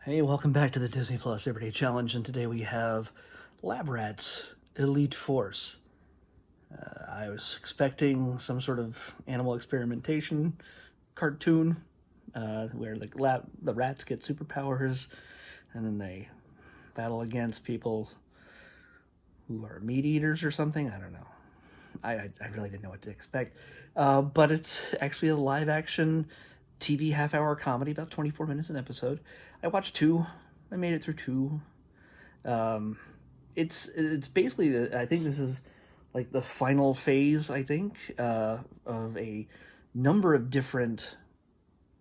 Hey, welcome back to the Disney Plus Everyday Challenge, and today we have Lab Rats Elite Force. I was expecting some sort of animal experimentation cartoon where the rats get superpowers and then they battle against people who are meat eaters or something. I don't know. I really didn't know what to expect. But it's actually a live action TV half-hour comedy, about 24 minutes an episode. I watched two. I made it through two. It's basically, I think this is like the final phase, I think, of a number of different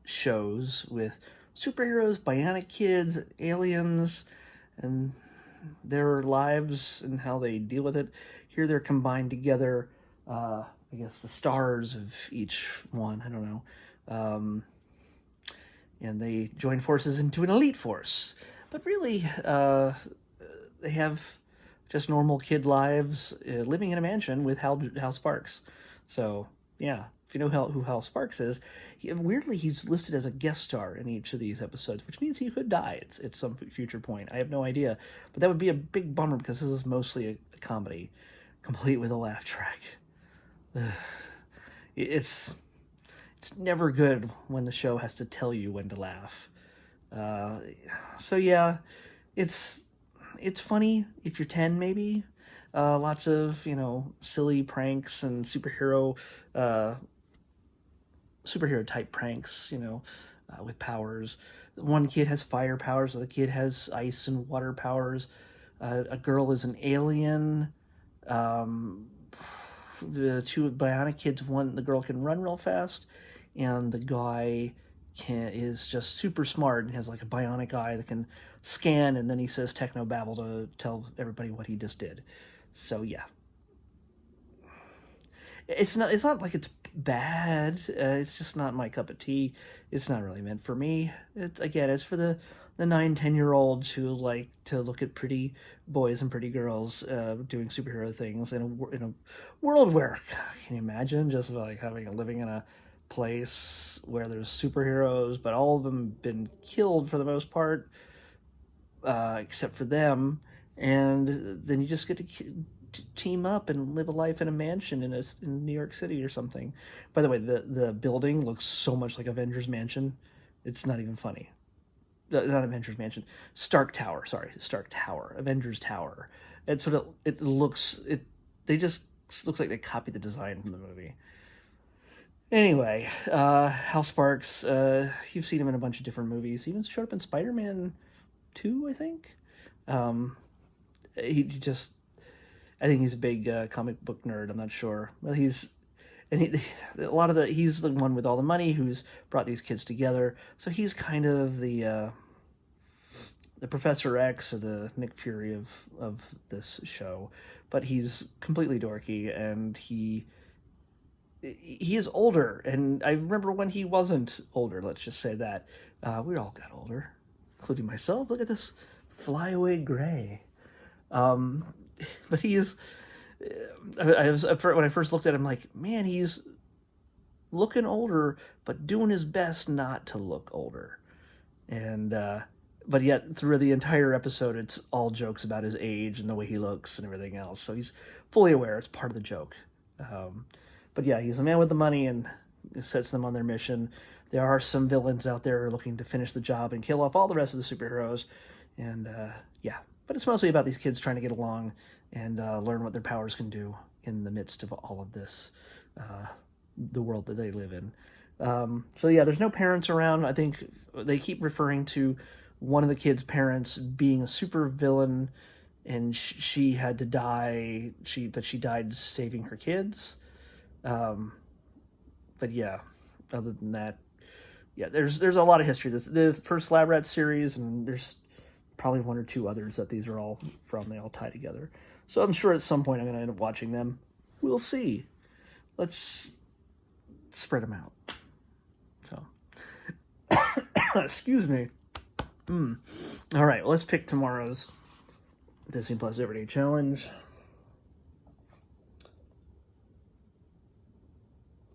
shows with superheroes, bionic kids, aliens, and their lives and how they deal with it. Here they're combined together. I guess the stars of each one. I don't know. And they join forces into an elite force. But really, they have just normal kid lives living in a mansion with Hal Sparks. So, yeah, if you know who Hal Sparks is, weirdly, he's listed as a guest star in each of these episodes, which means he could die at some future point. I have no idea. But that would be a big bummer because this is mostly a comedy, complete with a laugh track. It's never good when the show has to tell you when to laugh. So yeah, it's funny if you're 10 maybe. Lots of silly pranks and superhero type pranks. With powers. One kid has fire powers. The other kid has ice and water powers. A girl is an alien. The two bionic kids. The girl can run real fast, and the guy is just super smart and has like a bionic eye that can scan, and then he says techno babble to tell everybody what he just did. So yeah, it's not like it's bad. It's just not my cup of tea. It's not really meant for me. It's for the 9-10-year-olds who like to look at pretty boys and pretty girls doing superhero things in a world where, can you imagine just like living in a place where there's superheroes, but all of them been killed for the most part, except for them, and then you just get to team up and live a life in a mansion in New York City or something. By the way, the building looks so much like Avengers Mansion. It's not even funny. Not Avengers Mansion. Stark Tower. Sorry, Stark Tower. Avengers Tower. It's what it looks. They just looks like they copied the design from the movie. Anyway, Hal Sparks. You've seen him in a bunch of different movies. He even showed up in Spider-Man 2, I think. He just. I think he's a big comic book nerd. I'm not sure. Well, he's the one with all the money who's brought these kids together. So he's kind of the Professor X or the Nick Fury of this show, but he's completely dorky, and he is older. And I remember when he wasn't older. Let's just say that we all got older, including myself. Look at this flyaway gray. But he is. When I first looked at him, like, man, he's looking older, but doing his best not to look older. And but yet through the entire episode, it's all jokes about his age and the way he looks and everything else. So he's fully aware it's part of the joke. But yeah, he's a man with the money and sets them on their mission. There are some villains out there looking to finish the job and kill off all the rest of the superheroes. And yeah. But it's mostly about these kids trying to get along and learn what their powers can do in the midst of all of this, the world that they live in. So yeah, there's no parents around. I think they keep referring to one of the kids' parents being a super villain, and she had to die. But she died saving her kids. But yeah, other than that, yeah, there's a lot of history. The first Lab Rat series, and there's probably one or two others that these are all from. They all tie together. So I'm sure at some point I'm going to end up watching them. We'll see. Let's spread them out. So, excuse me. All right, well, let's pick tomorrow's Disney Plus Everyday Challenge.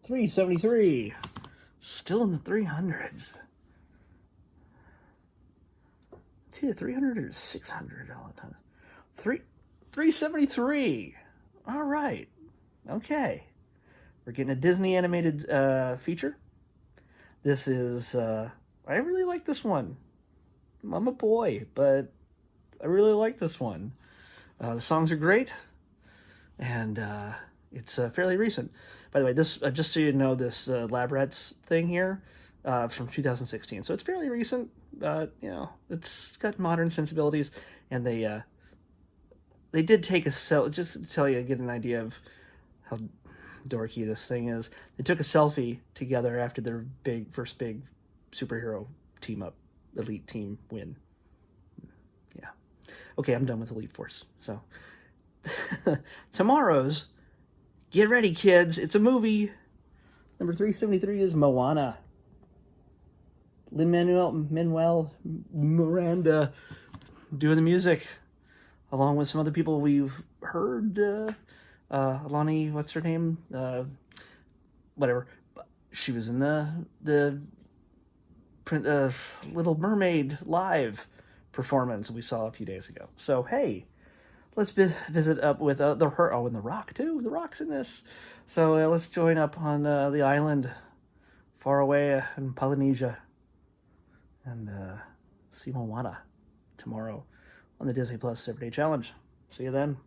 373. Still in the 300s. 300 or 600 all the time. 373. All right. Okay. We're getting a Disney animated feature. This is, I really like this one. I'm a boy, but I really like this one. The songs are great, and it's fairly recent. By the way, this just so you know, this Lab Rats thing here from 2016. So it's fairly recent. It's got modern sensibilities, and they did take a just to tell you, get an idea of how dorky this thing is. They took a selfie together after their first big superhero team up, elite team win. Yeah. Okay, I'm done with Elite Force. So tomorrow's, get ready, kids. It's a movie. Number 373 is Moana. Lin-Manuel Miranda doing the music, along with some other people we've heard. Lonnie, what's her name? Whatever. She was in the Little Mermaid live performance we saw a few days ago. So hey, let's visit up with and The Rock too. The Rock's in this. So let's join up on the island far away in Polynesia and see Moana tomorrow on the Disney Plus 7-Day Challenge. See you then.